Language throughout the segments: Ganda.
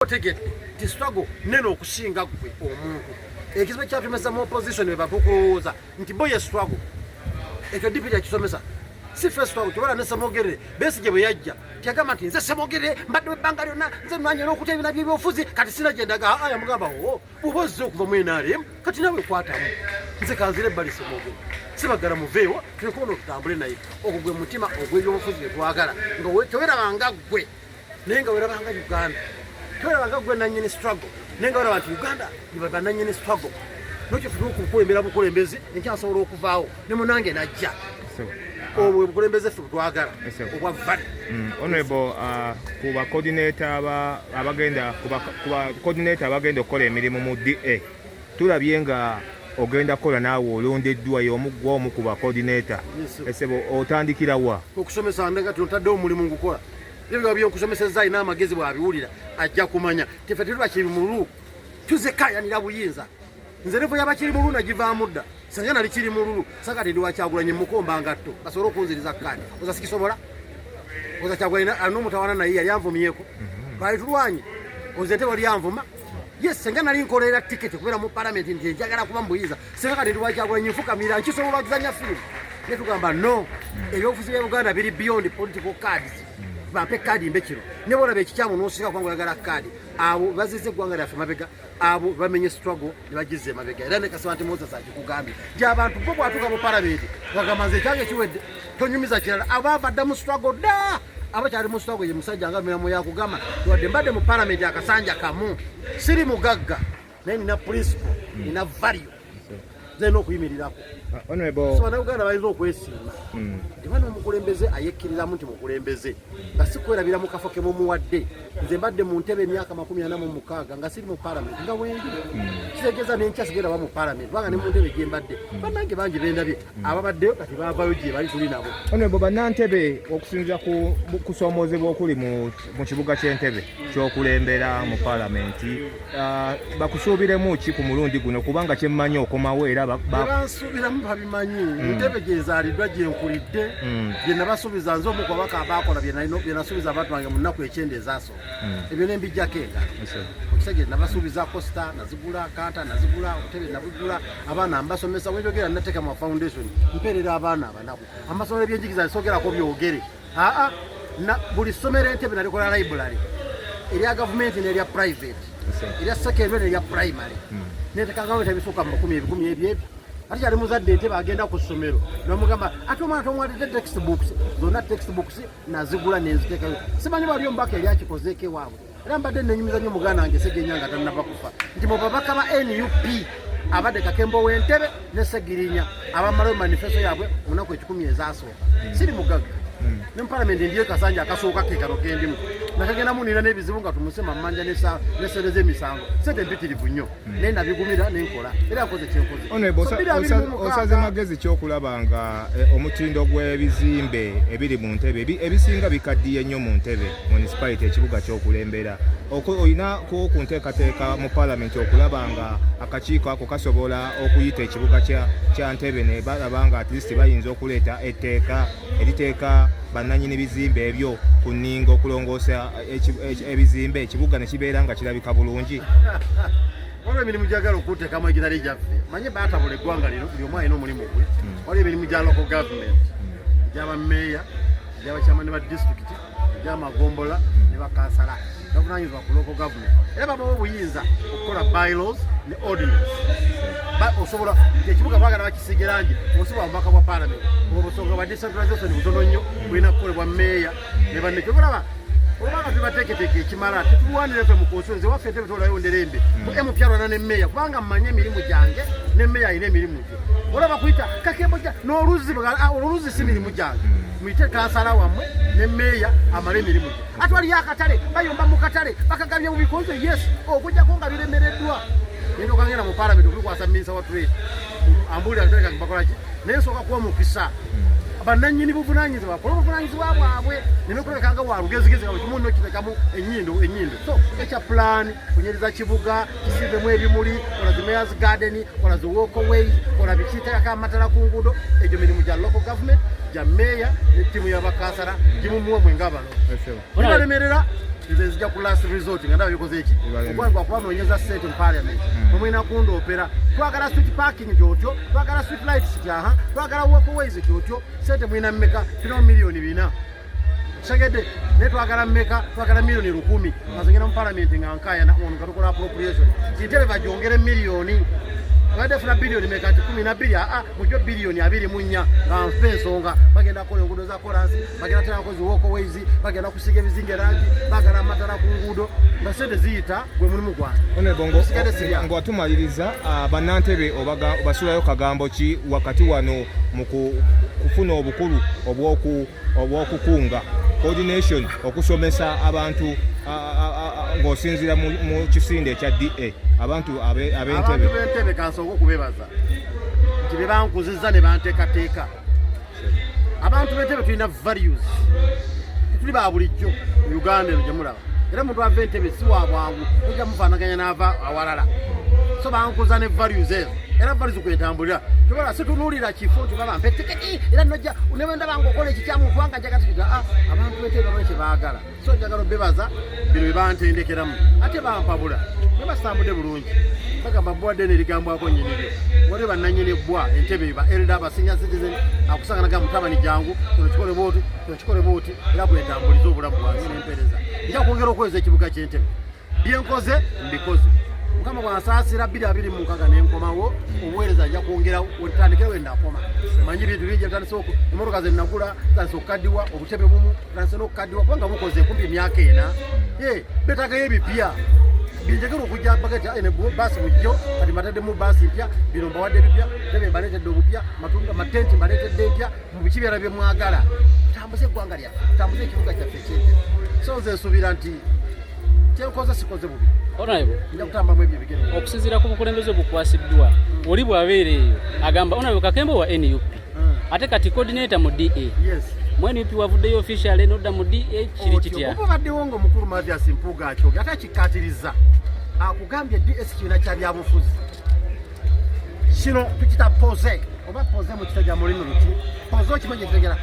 Otegedde ti struggle neno okusinga gwe omuntu ekizibu kyatumesa mu opposition bebakukulowooza nti boye struggle ekyo dipiti yakisomesa si first struggle tubala ne Samogere Besigye bwe yajja kyagamba nti nze Samogere mbadde ebbanga lyonna nze mwanya n'okuta ebina by'ebyobufuzi kati sina gye ndaga aya mugamba oba ozze okuva mu NRM kati nawe kwatamu nze kanzire ebbali Samogere sibagala muveewo tuleke ono tutambule naye ogwo gwe mutima ogw'ebyobufuzi bye twagala nga towerabanga ggwe naye nga werabanga Uganda twelabanga gwe nannyini struggle naye nga weraba nti Uganda niba nannyini struggle nokyo tuli okukulembera bukulembezi enkyasobola okuvaawo ne munange najja obwo bukulembeze ffe butwagala obwa vali honorable ku coordinator abagenda okukola emirimu mu DA tulabye nga ogenda kukola naawe olondeddwa y'omugwa omu ku bacoordinator esebo otandikira wa okusomesa ndanga totaddewo omulimu ngukola ebyo byokusomeseza ina amagezi bwabiwulira ajja kumanya tefe tetubakiri mu lulu tuzekayanira buyinza nze revo yabakiri mu lulu nagivaamu dda sanga nali kiri mu lulu sakati ndi wakyagulanye mukomba ngatto basobole okunziriza kkaadi oza sikisobola oza kyagulanye n'omutawana naye yali anvumyeko bali tulwanye oze nte wali anvuma yes senga nali nkolera tiketi kubeera mu palamenti nti njagala kuba mu buyinza senga kati ndi wakyagulanye nfukamira nkisobola okuzanya firimu ne tugamba no ebyobufuzi bya Uganda biri beyond political cards bampe kadi mbekiro nebo na bekikyamu n'osika kwangu yagala kadi abo bazize gwanga lya mabega abo bamenye struggle ne bagize mabega era ne kasaba nti Moses akikugambi nti abantu bo bwatuka mu parliament bagamanze kyange kiwedde tonyumiza kirala abavadde mu struggle da abakyali mu struggle ye musajja nga miramu yakugamba tuwadde mbadde mu parliament akasanja kamu siri mugagga naye nina principle nina value zeno okuyimirirako honorable so na Uganda bayizo okwesiima tebana omukulembeze ayekkiriramu nti mukulembeze nga sikwerabira mu kafo ke mumuwadde nze mbadde mu ntebe emyaka 46 nga siri mu parliament nga wendi kitegeeza n'enkya sigenda ba mu parliament banga ne mu ntebe gye mbadde bannange bangi bendabye ababaddeyo kati baavaayo gye bali tuli nabo honorable bannantebe okusinziira ku kusoomoozebwa okuli mu kibuga ky'entebe ky'okulembera mu parliament bakusuubiremu ki ku mulundi guno kubanga kyemmanyi okomawo era bansuubiramu babimanyi ntebe gyezaaliddwa gyenkulidde bye nabasuubiza nze omu kwabaka abaakola bye nasuubiza abantu bange mu nnaku ekyenda ezasooka ebyo ne mbijjako enga okisegere nabasuubiza costa nazigula kanta nazigula obutebe nabugula abaana mbasomesa wenjogera nateeka mu foundation mperera abaana abanaku amasomero ebyenjigiza nsoogerako byogere buli ssomero entebe nalikola library erya gavumenti n'erya private erya secondary n'erya primary netekangao ebisuuka mu 10 ebyebyo ati kyali muzadde ntebe agenda ku ssomero nomugamba ate omwana tomwadde textbooks zonna textbooks nazigula nenziteekayo simanyi bali omubaka eryakikozeeko ewaabwe era mbadde nenyumiza nnyo muganda wange Segenyanga tannava kufa nti mu babaka ba NUP abadde Kakembo w'Entebe ne Segirinya abamalayo manifesto yaabwe mu nnaku 10 ezasooka siri mugagga ne mu palamenti ndiyo kasanja akasooka ke kano kendimu nakagenda munira n'ebizibu nga tumusema mmanja n'essereza emisango sente mpitirivu nnyo naye nabigumira n'enkola era nkoze kyenkoze osaze magezi ky'okulaba nga omutindo gw'ebizimbe ebiri mu ntebe ebisinga bikaddiye nnyo mu ntebe municipality ekibuga ky'okulembera olina ku nteekateeka mu palamenti okulaba nga akakiiko ako kasobola okuyita ekibuga kya Ntebe ne balaba nga at least bayinza okuleeta etteeka eriteeka bannannyini bizimbe ebyo ku nninga okulongoosa ebizimbe ekibuga ne kibeera nga kirabika bulungi waliwo emirimu gyagala okuteekamu egitali gyaffe manye baatabula eggwanga lino buli omu alina omulimu gwe waliwo emirimu gya local government egy'abameeya egy'abakyamani ba disitulikiti egy'amagombola ne bakansala bavunanyizibwa ku local government era babawo obuyinza okukola bylaws ne ordinance osobola ekibuga bagala bakisiige langi osobola mubaka bwa parliament obusonga bwa decentralization butono nnyo bulina kukolebwa meeya ne bannekyo bulaba olabanga tubateeketeeka ekimala tetulwanire ffe mu konstituensi waffe Entebe tolayo nderembe mu pyalwana ne meeya kubanga mmanye emirimu gyange ne meeya alina emirimu gye olaba kuyita Kakembo oluluzi si mirimu gyange muyite kansala wammwe ne meeya amale emirimu gye ate waliyo akatale bayomba mu katale bakagabye mu bikonzo yes okujjako nga biremereddwa nendo kangenda mu parliament okulikwasa minisa wa trade ambulira nteka bakolaki naye nsooka kuwa mukisa bannannyini buvunanyizibwa bakola obuvunanyizibwa bwabwe nebekulekanga wa lugezigezi nga kimu nno kitekamu enyindo so ekya plan kunyiriza kibuga kisimbemu ebimuli kola zi mayors garden kola zi walkways kola bikiteekako amatala ku nguudo egyo mirimu gya local government gya meeya ne ttiimu y'abakansala gimumuwa mwe nga bano balemerera nze nzija ku last resort nga ndaba bikoze eki okwagwa kubanoonyeza ssente mu parliament omwina kundoopera twagala street parking kyotyo twagala street lights kyaha twagala walkways kyotyo ssente mwina mmeka tulinamu miliyoni 4 segede naye twagala mmeka twagala miliyoni 1000 azengera mu parliament nga nkaya ono nga tukola appropriation kintebe bagyongere miliyoni badefuna biliyoni meka ati 12 mujjo biliyoni 24 nga nfe ensonga bagenda kukola enguudo za kolansi bagenda tena kozi walkways bagenda kusiga ebizinga erangi bagala amatala ku nguudo nga ssente ziyita gwe mulimu gwange ngo watumaliriza bannantebe obasulayo kagambo ki wakati wano mu kufuna obukulu obw'okukunga coordination okusomesa abantu ng'osinziira mu kisinde ekya DA abantu ab'entebe kansooka okubebaza nti be bankuzizza ne banteekateeka abantu b'entebe tulina values tetuli ba bulijjo mu Uganda eno gye mulaba era muntu ava entebe si wa bwangu ojja mufaanaganya n'ava awalala so bankuza ne values ezo era values kwetambulira tubala situnuulira kifo tubaba mpe tiketi era nojja unewenda bangu okola ekikyamu kubanga njagala tikita abantu b'entebe bamanyi kye baagala so njagala obebaza bino bye bantendekeramu ate bampabula ne basambudde bulungi bagamba bwadde n'erigambwako nnyiniryo wali bannannyini ebbwa entebe ba elda abasinya citizen akusanganaga mutabani jangu kino kikole booti kino kikole booti era kwetambuliza obulamu bwange n'empereza nja kwongera okweza ekibuga ky'entebe byenkoze mbikoze mukama bwansaasira 2026 n'enkomawo obuweereza nja kwongera wetutandikire wenda akoma manyi bintu bingi bitandise emmotoka ze nnagula tandise okukaddiwa obutebe bumu tandise n'okukaddiwa kubanga bukoze kumpi emyaka 4 betagayo ebipya binjagala okujja bagati ene basi bujjo kati mataddemu basi mpya bino mbawadde bipya tebe mbaleetedde obupya matunda matenti mbaleetedde mpya mu bikibeera bye mwagala tutambuze eggwanga lyaffe tutambuze ekibuga kyaffe eky'entebe so nze nsuubira nti kyenkoze sikoze bubi nja kutambamu ebyo bigenda okusinziira ku bukulembeze obukwasiddwa oli bw'abeera eyo agamba Honorable Kakembe wa NUP ate kati coordinator mu DA mu NUP wavuddeyo official nodda mu DA kiri kitya oba baddewo ng'omukulu Mathias Mpuuga akyoge ate akikkaatiriza akugambye DS kibiina kya byabufuzi kino tukita pose oba pose mu kita gya mulimi luki pose okimanyi ekitegera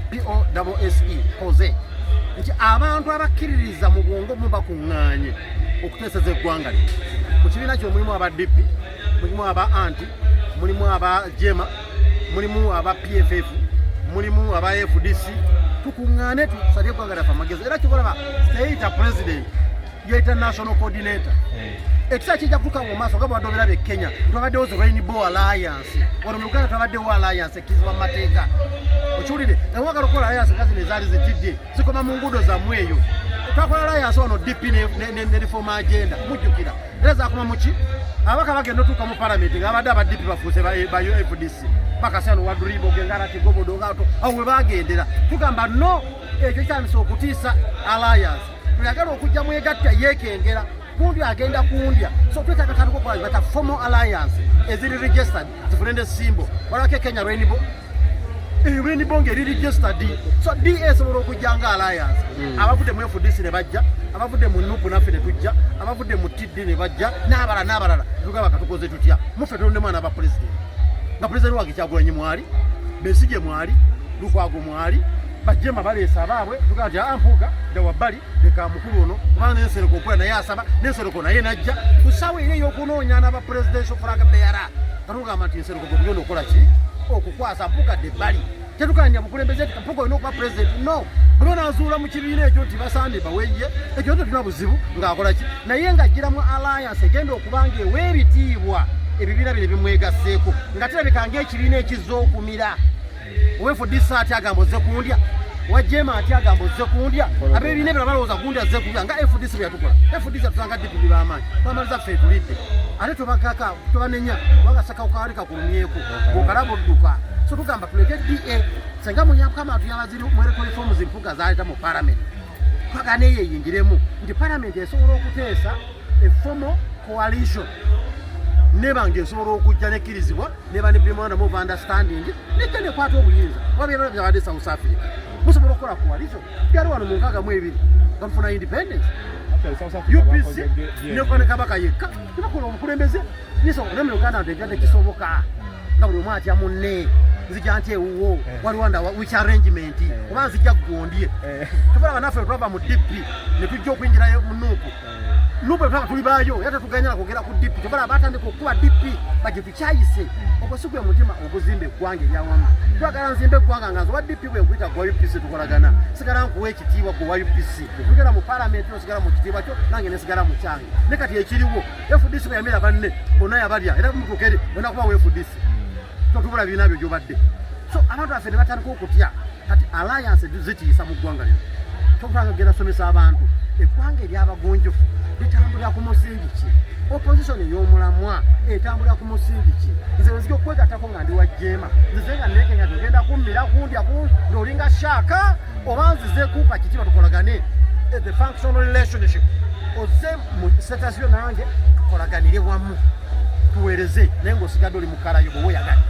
POSE pose nti abantu abakkiririza mu bwongo mu bakuŋŋaanye okuteeseza eggwanga lye mu kibiina kyo mulimu aba DP mulimu aba anti mulimu aba jema mulimu aba PFF mulimu aba FDC tukuŋŋaane tusabye eggwanga lyaffe amagezi era kikolaba state president yeta national coordinator ekisa kijja kutuuka mu maaso nga bwadde obera be Kenya twabaddewo the Rainbow Alliance wano mu Uganda twabaddewo alliance ekkirizibwa mu mateeka okiwulire ewagala okukola alliance nga zino ezaali zitidde zikoma mu nguudo zammwe eyo twakola alliance wano DP ne reform agenda mujjukira era zakoma muki abaka bagenda otuuka mu parliament nga abadde aba DP bafuuse ba FDC bakasano waduribo gengarati gobodo ngato awo we bagendera tugamba no ekyo kyandisa okutiisa alliance tuyagala okujja mwegatta yeekengera kundi agenda kundya so twetaaga tandika okukola bata formal alliance eziri registered zifune simbo walako Kenya Rainbow ngeri registered so DA esobola okujja nga alliance abavudde mu FDC ne bajja abavudde mu NUP naffe ne tujja abavudde mu TD ne bajja n'abalala tugamba katukoze tutya muffe tulonde mwana aba president nga president wange Kyagulanyi mwali Besigye mwali Lukwago mwali bajjema baleesa abaabwe tugamba nti Mpuuga dda wabbali leka mukulu ono kubanga n'ensereko okola naye asaba n'ensereko naye najja ku ssaawa eri ey'okunoonya n'aba presidential flag bearer katugamba nti ensereko gwe kugenda okola ki okukwasa Mpuuga dda ebbali tetukanya bukulembeze nti Mpuuga olina okuba president no buli onaazuula mu kibiina ekyo nti basande bawejje ekyo tulina buzibu ng'akola ki naye ng'ajjiramu alliance egenda okuba nga ewa ebitiibwa ebibiina bino bimwegasseeko nga terabika ng'ekibiina ekizza okumira FDC ati agamba ozze kundya wajjema ati agamba ozze kundya abeebiina ebyo balowooza kundya azze kundya nga FDC bwe yatukola FDC atusanga DP bamaanyi bamaliza ffe tulidde ate tobakaka tobanenya wagasaka okawali kakulumyeko okalaba odduka so tugamba tuleke DA senga munyamukama atuyabaziri mwereko reforms Mpuuga zaleeta mu parliament twagana eyo eyingiremu nti parliament esobola okuteesa formal coalition neba ng'esobola okujja nekkirizibwa neba ne memorandum of understanding nejja nekwata obuyinza oba byebala byabadde South Africa musobola okukola coalition byali wano mu 62 nga mufuna independence UPC ne Kabaka yekka tebakola obukulembeze niso ne mu Uganda nti ebyadde kisoboka nga buli omu atya munne nzija nti ewuwo waliwanda which arrangement oba nzija kugondye tubala banaffe twava mu DP ne tujja okuyingira mu nuupu nuupu twava tuli baayo yate tuganyala kwogera ku DP tubala batandika okuba DP baje tukyayise okusigwe mutima okuzimba eggwanga eryawamu twagala nzimba eggwanga nga nze wa DP bwe nkuyita gwa UPC tukolagana sigala nkuwa ekitiibwa gwe wa UPC tugera mu parliament osigala mu kitiibwa kyo nange nesigala mu kyange ne kati ekiriwo FDC bwe yamira banne bonna yabalya era mutukere bonna kuba we FDC totubula biina byo gyobadde so abantu baffe ne batandika okutya kati alliance zitiisa mu ggwanga lino tokutanga genda somesa abantu eggwanga eryabagonjofu litambulira ku musingi ki opposition ey'omulamwa etambulira ku musingi ki nze wezija okwegattako nga ndi wa jeema nzize nga neekenya tugenda kummira kundya ng'olinga shaaka oba nzize kuupa kitiibwa tukolagane the functional relationship oze mu setasio nange tukolaganire wamu tuweereze naye ng'osigadde oli mu kalayo bwe weeyagala.